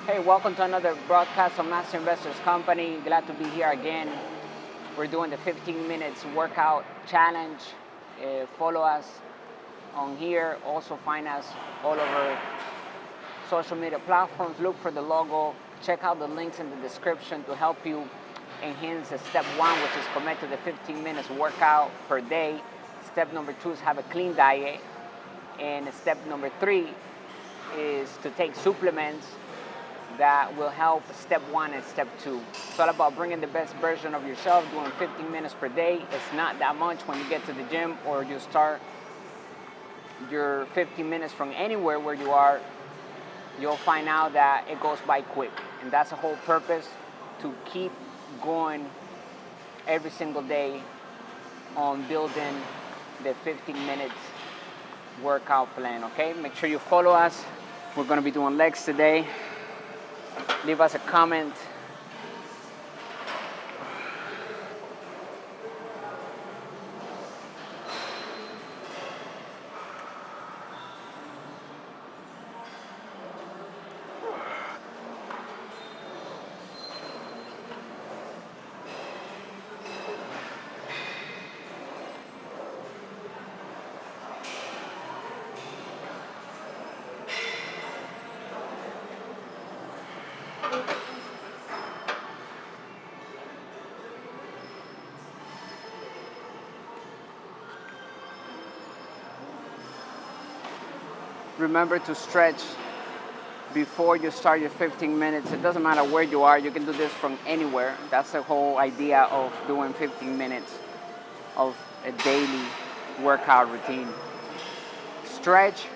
Hey, welcome to another broadcast of Master Investors Company. Glad to be here again. We're doing the 15 minutes workout challenge. Follow us on here. Also find us all over social media platforms. Look for the logo. Check out the links in the description to help you enhance step one, which is commit to the 15 minutes workout per day. Step number two is have a clean diet. And step number three is to take supplements that will help step one and step two. It's all about bringing the best version of yourself, doing 15 minutes per day. It's not that much when you get to the gym or you start your 15 minutes from anywhere where you are. You'll find out that it goes by quick. And that's the whole purpose, to keep going every single day on building the 15 minutes workout plan, okay? Make sure you follow us. We're gonna be doing legs today. Leave us a comment. Remember to stretch before you start your 15 minutes. It doesn't matter where you are. You can do this from anywhere. That's the whole idea of doing 15 minutes of a daily workout routine. Stretch,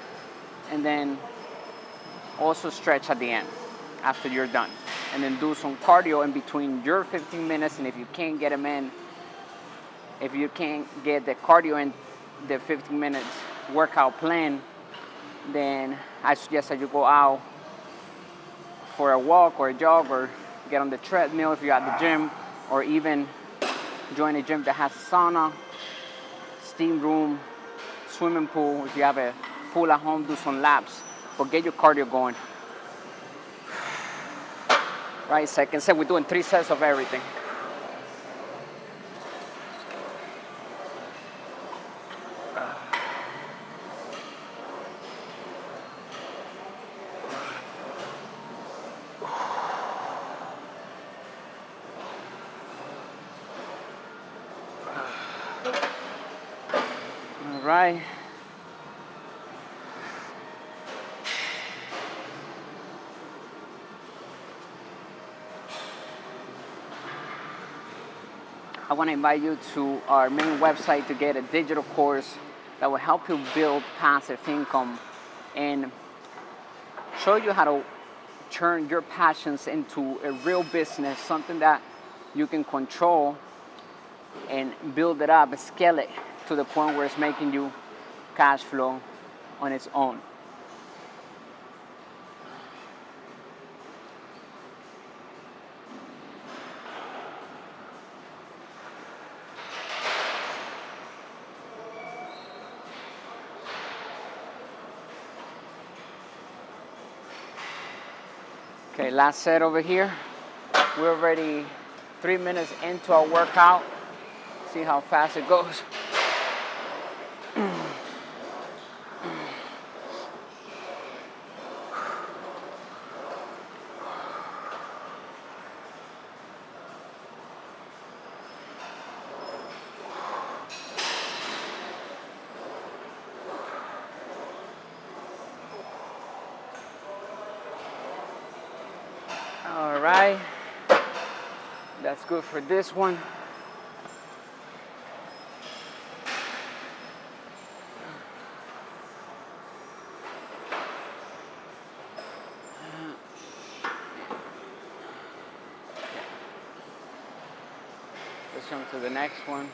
and then also stretch at the end after you're done. And then do some cardio in between your 15 minutes. And if you can't get them in, if you can't get the cardio in the 15 minutes workout plan, then I suggest that you go out for a walk or a jog, or get on the treadmill if you're at the gym, or even join a gym that has a sauna, steam room, swimming pool. If you have a pool at home, do some laps, but get your cardio going. Right, second set, we're doing 3 sets of everything. All right. I want to invite you to our main website to get a digital course that will help you build passive income and show you how to turn your passions into a real business, something that you can control and build it up, scale it to the point where it's making you cash flow on its own. Okay, last set over here. We're already 3 minutes into our workout. See how fast it goes. All right, that's good for this one. Let's jump to the next one.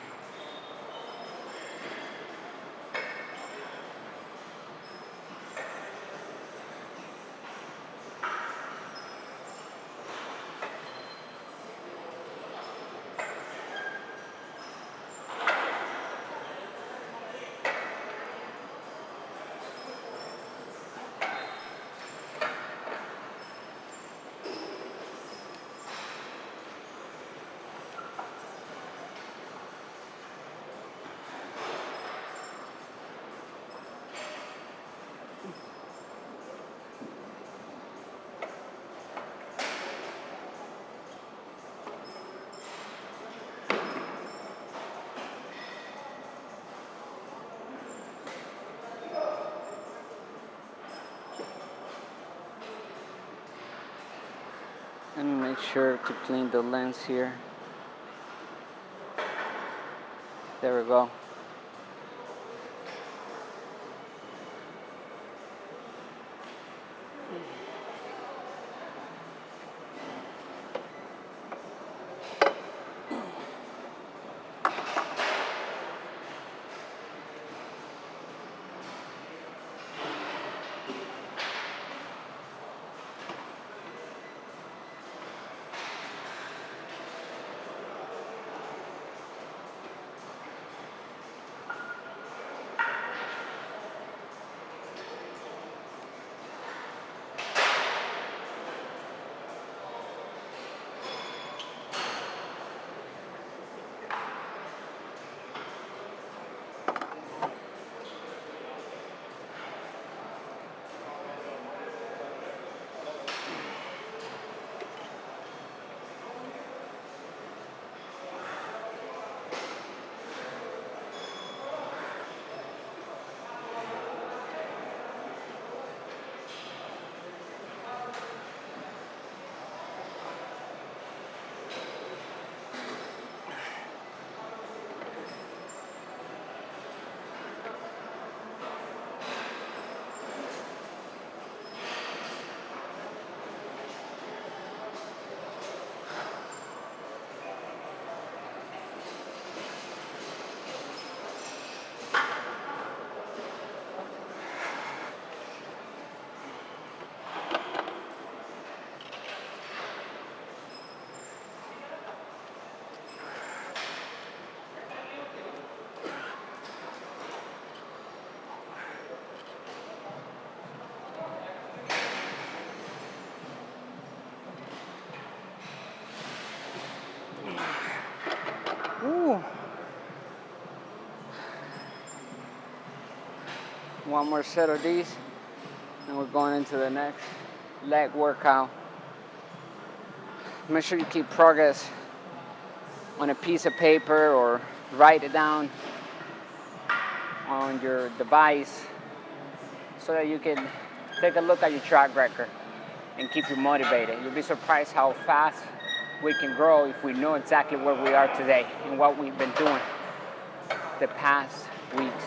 Let me make sure to clean the lens here. There we go. Ooh. One more set of these, and we're going into the next leg workout. Make sure you keep progress on a piece of paper or write it down on your device so that you can take a look at your track record and keep you motivated. You'll be surprised how fast we can grow if we know exactly where we are today and what we've been doing the past weeks.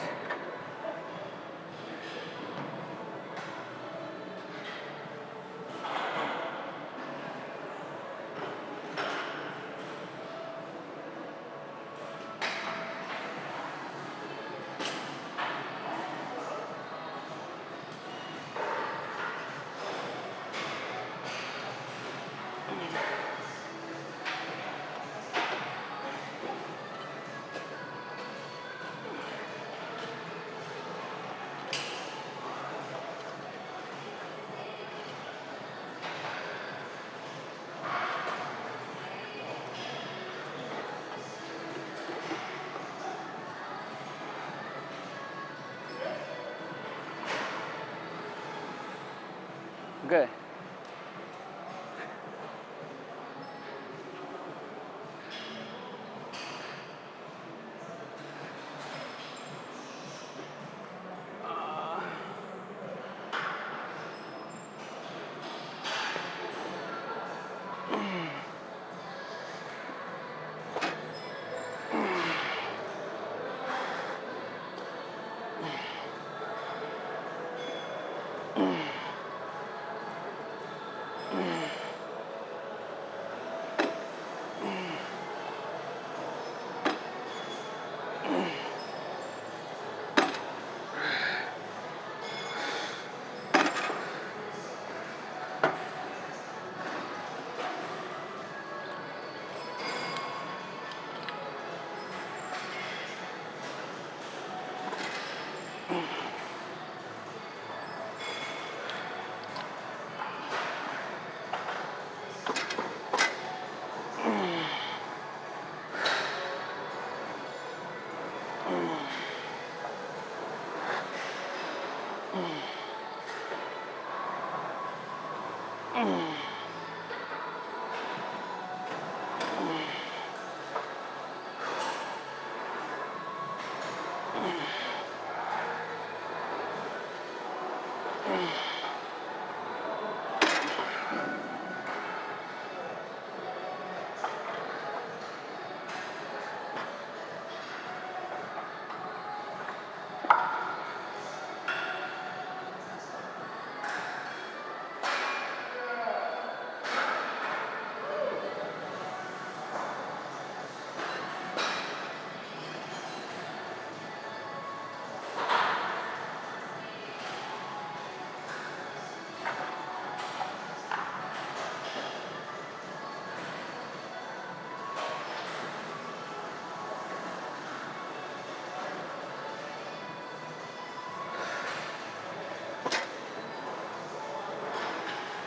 Good.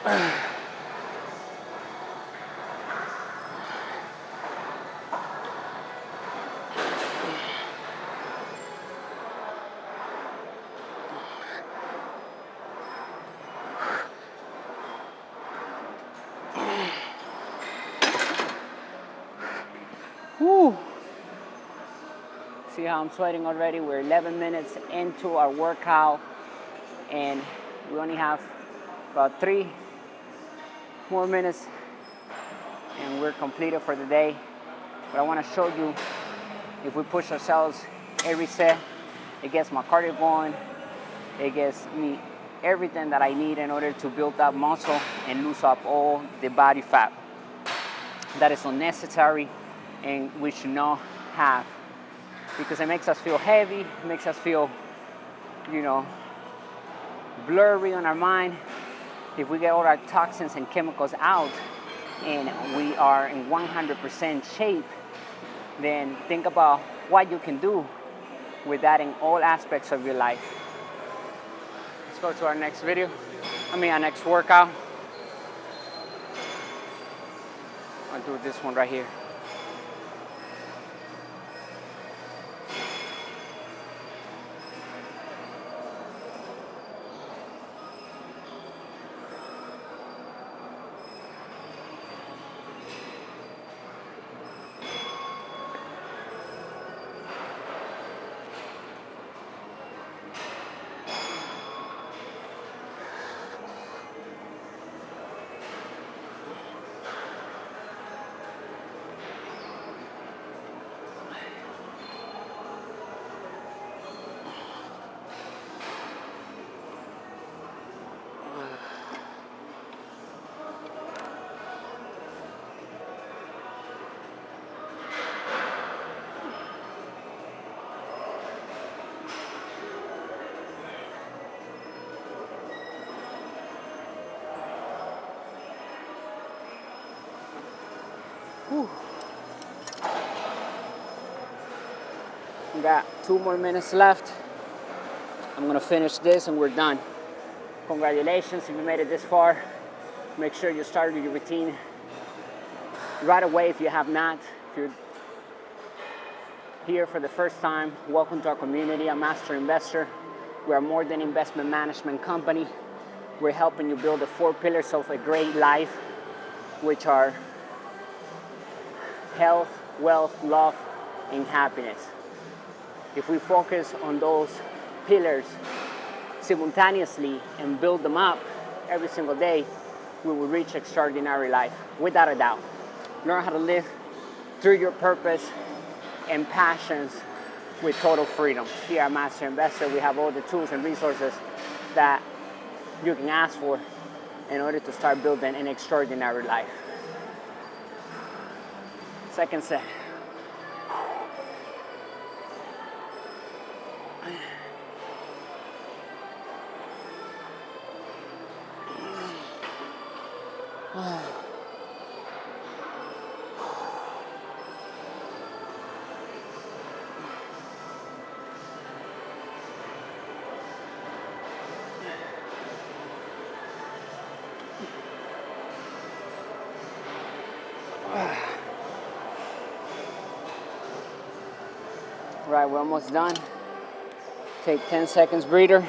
Woo. See how I'm sweating already? We're 11 minutes into our workout, and we only have about 3 more minutes, and we're completed for the day. But I want to show you, if we push ourselves every set, it gets my cardio going, it gets me everything that I need in order to build up muscle and lose up all the body fat that is unnecessary and we should not have, because it makes us feel heavy, it makes us feel, blurry on our mind. If we get all our toxins and chemicals out and we are in 100% shape, then think about what you can do with that in all aspects of your life. Let's go to our next our next workout. I'll do this one right here. Whew. We got 2 more minutes left. I'm gonna finish this and we're done. Congratulations if you made it this far. Make sure you started your routine right away if you have not. If you're here for the first time, welcome to our community, a Master Investor. We are more than investment management company. We're helping you build the 4 pillars of a great life, which are health, wealth, love, and happiness. If we focus on those pillars simultaneously and build them up every single day, we will reach extraordinary life, without a doubt. Learn how to live through your purpose and passions with total freedom. Here at Master Investor, we have all the tools and resources that you can ask for in order to start building an extraordinary life. Second set. Right, we're almost done. Take 10 seconds breather,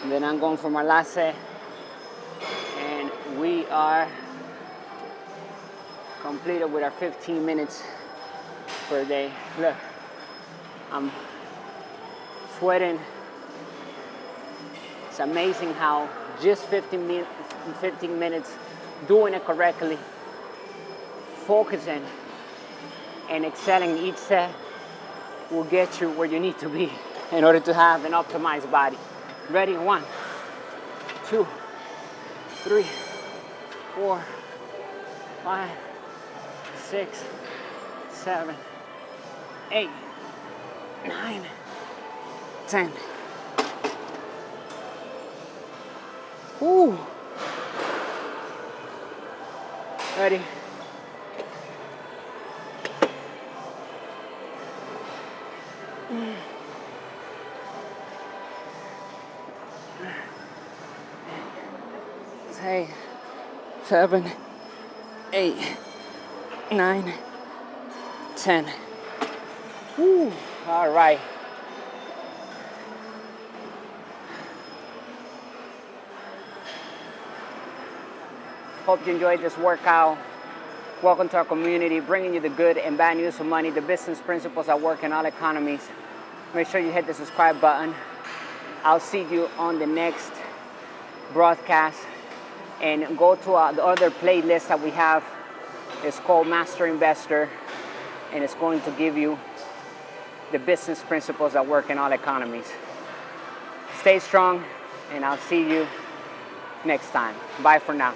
and then I'm going for my last set. And we are completed with our 15 minutes per day. Look, I'm sweating. It's amazing how just 15 minutes doing it correctly, focusing and excelling each set will get you where you need to be in order to have an optimized body. Ready? 1, 2, 3, 4, 5, 6, 7, 8, 9, 10. Woo. Ready? 6, 7, 8, 9, 10. Woo. All right. Hope you enjoyed this workout. Welcome to our community, bringing you the good and bad news of money, the business principles that work in all economies. Make sure you hit the subscribe button. I'll see you on the next broadcast. And go to the other playlist that we have. It's called Master Investor, and it's going to give you the business principles that work in all economies. Stay strong, and I'll see you next time. Bye for now.